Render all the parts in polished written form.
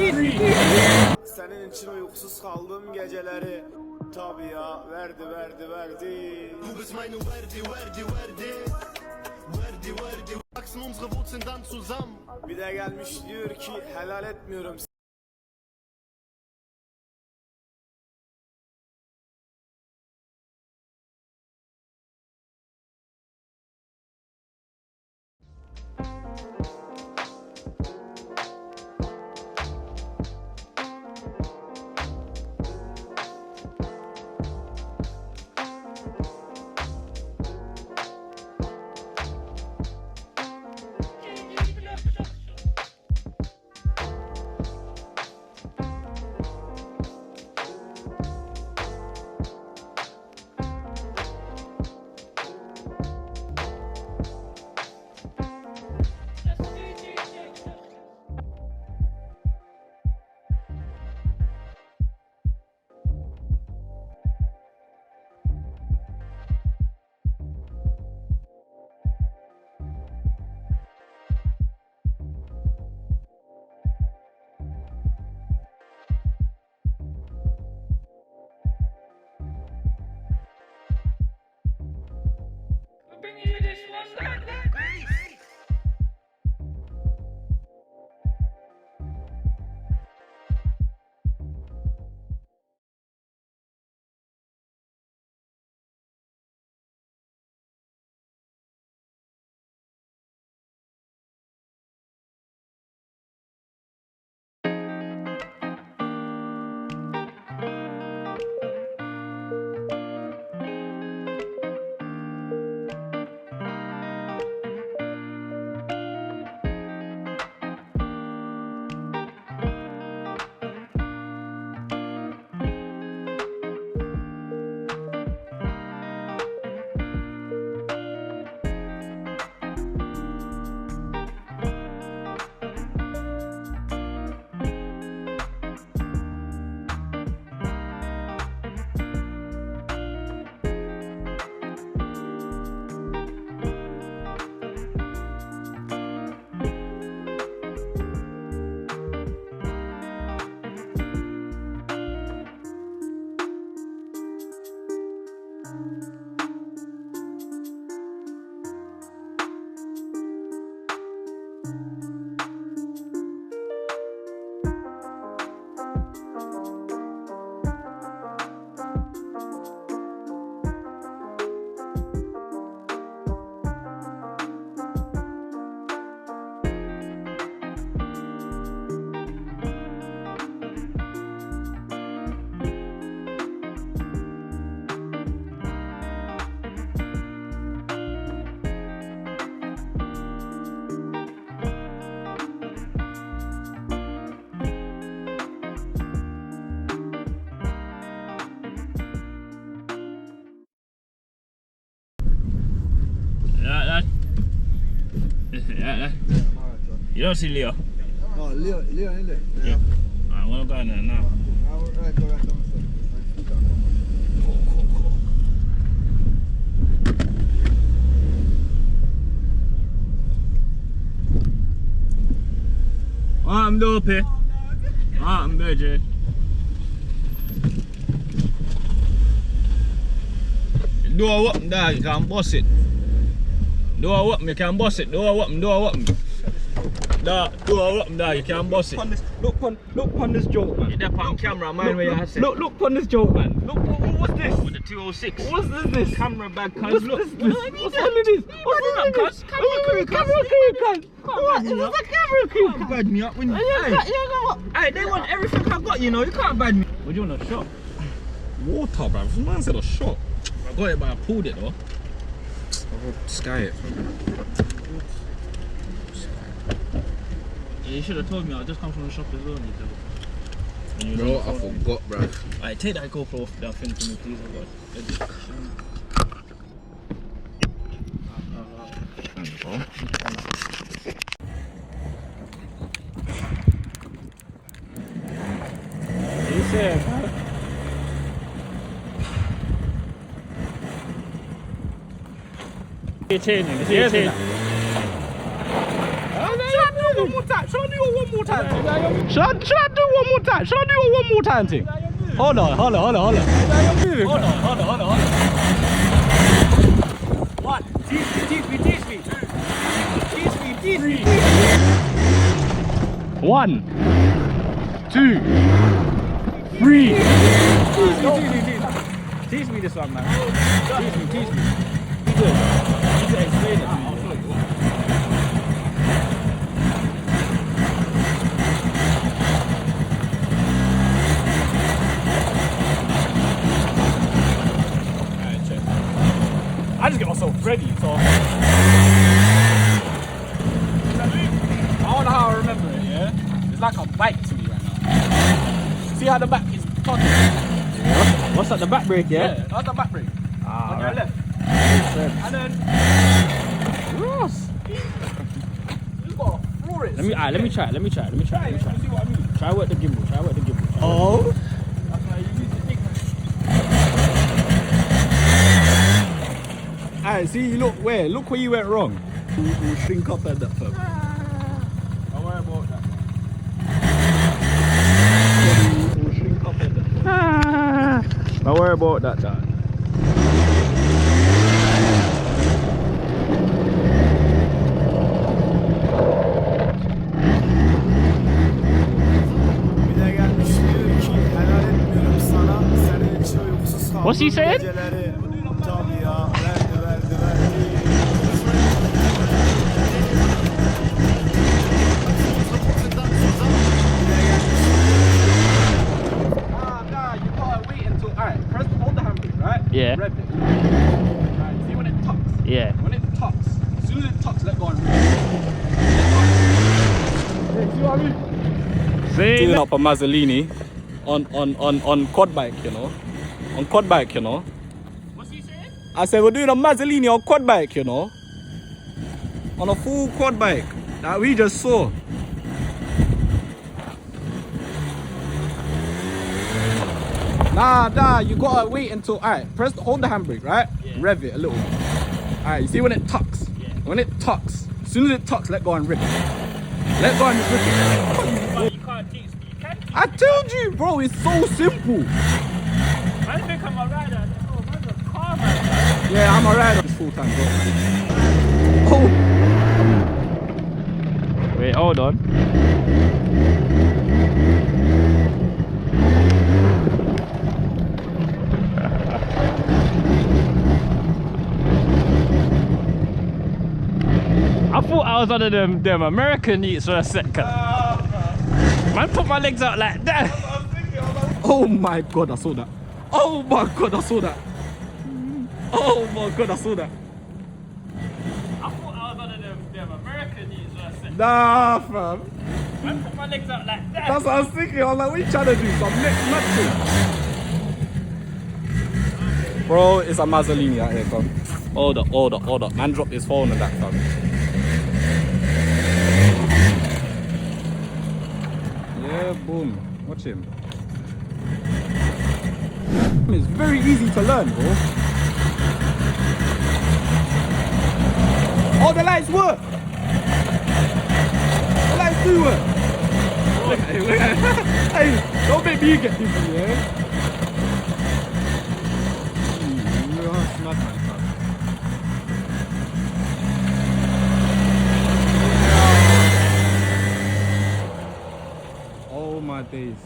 Senin için uykusuz kaldığım geceleri tabi ya verdi. Du bist meine Verdi. Wachsen unsere Wurzeln dann zusammen. Bir de gelmiş diyor ki helal etmiyorum. You don't see Leo? No, Leo in there. Yeah. I want to go in there now. Alright, go back downstairs. I'm dopey. I'm virgin. Do a whoop, dog, you can't bust it. Do a whoop, you can bust it. Do a whoop, do a whoop. Do a whoop, dog, you can bust it. Look on this joke, man. Get that on camera, mind where you have Look on this joke, man. Look, what's this? With the 206. What's this? Camera bag, cuz. What's Look. this? What's all of this? What's all of this? Camera crew, cuz. Camera crew, cuz. What? Is this a camera crew? You can't bad me up when you... Hey, they want everything I got, you know. You can't bad me. What do you want, a shot? Water, bruv. This man said a shot. I got it, but I pulled it, though. I would sky it. Yeah, you should have told me. I just come from the shop as well. Bro, I forgot, bruv. Alright, take that GoPro off that thing for me, please. You said, man. It's changing. Yes, Show me one more time. Should I do one more time? Should I do a one more time thing? Hold on. Hold on. One. Teach me. Teach me. 1, 2, 3. Teach me this one, man. Teach me. You can explain it to me. I just get myself ready, so I don't know how I remember it, yeah? It's like a bike to me right now. See how the back is tugging? What's at the back brake, yeah? Yeah, that's the back brake. On your left. And then Ross. you just gotta floor it. Let me try. You see what I mean? Try work the gimbal. Oh. That's why you use the big one. Alright, see, look where you went wrong. We'll shrink up at that firm. Don't worry about that. We'll shrink up at that. Don't worry about that, dad. Bir de gelmiş diyor ki helal etmiyorum sana. Senin için uykusuz kaldım What's he saying? geceleri. Tabii ya verdi. Nah, you gotta wait until. Alright, first hold the handbrake, right? Yeah. Rev it. Alright, see when it tucks? Yeah. When it tucks, as soon as it tucks, let go and rev. See what I mean? Doing up a Mazzolini on quad bike, you know. On quad bike, you know. What's he saying? I said we're doing a Mazzolini on quad bike, you know. On a full quad bike that we just saw. Nah, you gotta wait until, alright, first hold the handbrake, right? Yeah. Rev it a little. Alright, you see when it tucks? Yeah. When it tucks, as soon as it tucks, let go and rip it. Let go and rip it. But you can't teach me. You can teach I told you, bro, it's so simple. me. I think I'm a rider. Oh, man's a car man. Yeah, I'm alright on this full time, bro. Oh! Wait, hold on. I thought I was one of them American eats for a second. Man, put my legs out like that. Oh my god, I saw that. Oh my god, I saw that. Oh my god, I saw that. I thought I was one of them American eats for a second. Nah, fam. Man, put my legs out like that. That's what I was thinking. I was like, what you trying to do? Some next match. Bro, it's a Mazzolini out here, fam. Hold up. Man dropped his phone and that, fam. Yeah, boom. Watch him. It's very easy to learn, bro. Oh, the lights work! The lights do work! Look at him. Hey, don't make me get dizzy, yeah? That's not my fun. Oh my days.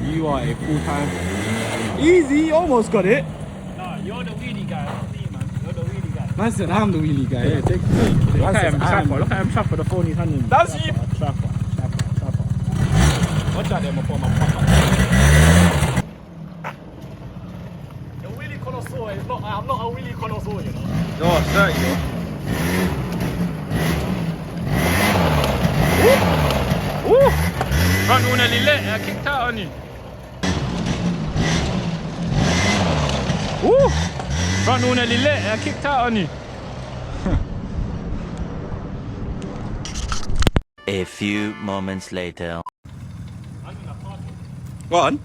You are a full-time. Easy, you almost got it. No, you're the wheelie guy, not me, man. You're the wheelie guy. Man said I'm the wheelie guy. Yeah, take Look at him, trapper. Look at him, trapper. The phone he's handing. That's you. Trapper. Watch out there, my phone, my papa. The wheelie connoisseur is not. I'm not a wheelie connoisseur, you know. Oh, sorry, yo. Ooh! Front wheel nearly lit. I kicked out on you. Ooh! Front wheel nearly lit. I kicked out on you. A few moments later. Go on.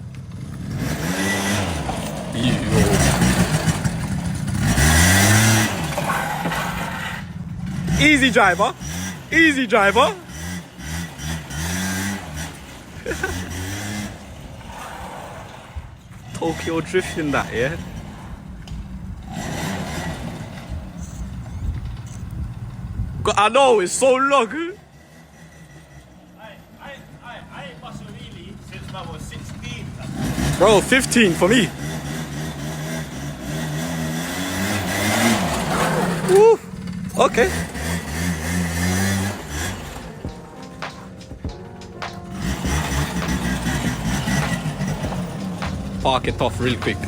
You. Easy driver. Easy driver. Tokyo drifting that, yeah? I know, it's so long. I ain't muscle really since I was 16. Bro, 15 for me. Woo. Okay. Park it off real quick.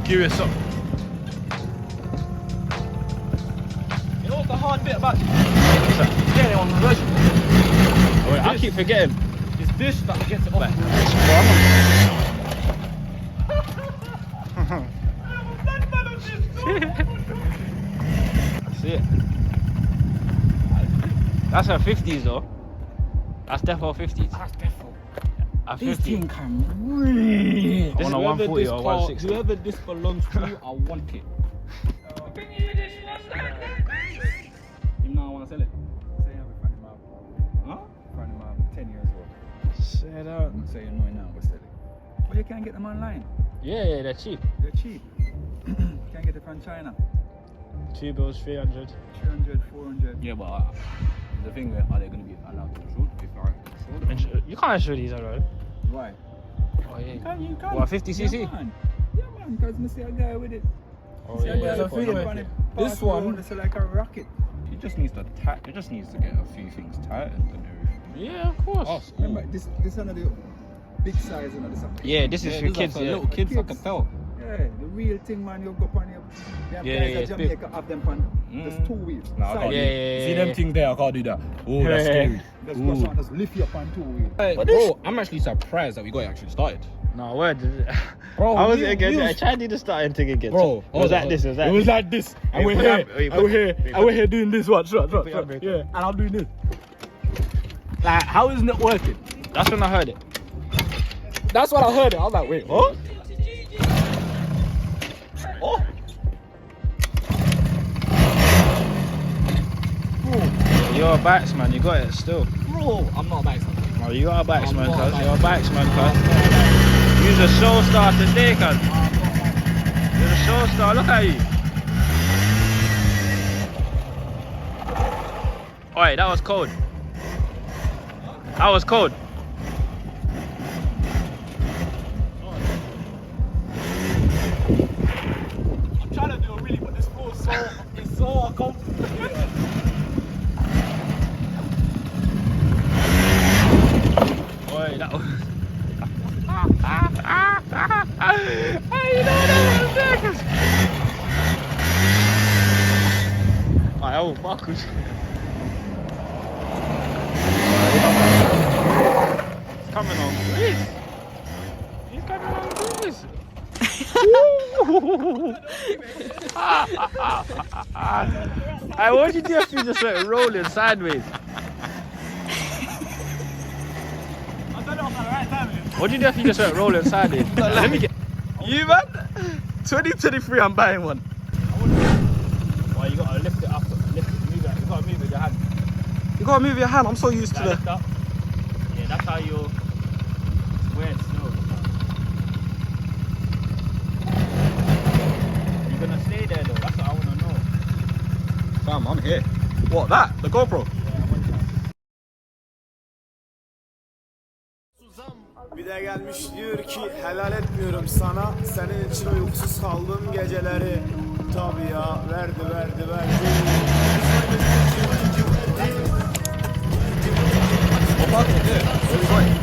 Curious something. You know what's the hard bit about getting on reverse? Wait, I keep forgetting. It's this that gets it off. See it. That's her 50s though. That's defo 50s. That's definitely. A This 50. thing can really. This is 140 or 160. Whoever this belongs to, I want it. You know I want to sell it. Say you have a friend of mine. Huh? Friend of mine, 10 years old. Say that. I'm saying no now, but sell it. But you can't get them online. Yeah, they're cheap. They're cheap. Can't get it from China. 2 bills, 300. 300, 400. Yeah, but the thing is, are they going to be allowed to shoot if I shoot? You can't show these on road. Why? Oh yeah. You can. What, 50cc? Yeah, man, because I see a guy with it. Oh See a guy the with thing it is, on it, this pass one- around, it's like a rocket. It just needs to it just needs to get a few things tightened and everything. Yeah, of course. Oh, Remember, this one of the big size, you know, this Yeah, this is for kids. for Yeah. little kids, I can tell. Yeah, the real thing, man, you go up on your... Them Yeah, guys yeah, at it's Jamaica have them on just 2 wheels. Nah, I can't Side do Yeah, it. yeah, See yeah. them things there, I can't do that. Oh, that's Yeah. scary. Just go on, just lift you up on 2 wheels. But bro, I'm actually surprised that we got it actually started. No, where did it? Bro, I was you- again. you- I tried to do the starting thing again. Bro, it was like this. It was like It was this. like this. And Wait, we're put here. that- wait, And we're here. wait, And we're here doing this. Watch. Put your brake Yeah, and I'm doing this. Like, how isn't it working? That's when I heard it. That's what I heard. I was like, wait, what? Oh. You're a batsman. You got it still. Bro, I'm not a backstabber. Oh, you are a batsman, I'm not a cuz. You're a batsman, I'm cuz. not a backstabber. You're a show star today, cuz. You're a show star. Look at you. Alright, that was cold. That was cold. I'm trying to do a really, but this feels so, it's so uncomfortable. Alright, that was. Hey, you know that was there, cuz. Alright, oh, fuck. He's coming on grease. He's coming on grease. Hey, what'd you do if you just went rolling sideways? What'd you do if you just went rolling sideways? Let me get. You man? 2023, I'm buying one. Well, you gotta lift it up, lift it, move it. You gotta move it with your hand. You gotta move your hand. I'm so used Like, to lift the. up. Yeah, that's how you wear it slow. You're gonna stay there though. That's what I wanna know. Fam, I'm here. What, that? The GoPro? Bir de gelmiş diyor ki helal etmiyorum sana. Senin için uykusuz kaldım geceleri. Tabii ya, verdi. What?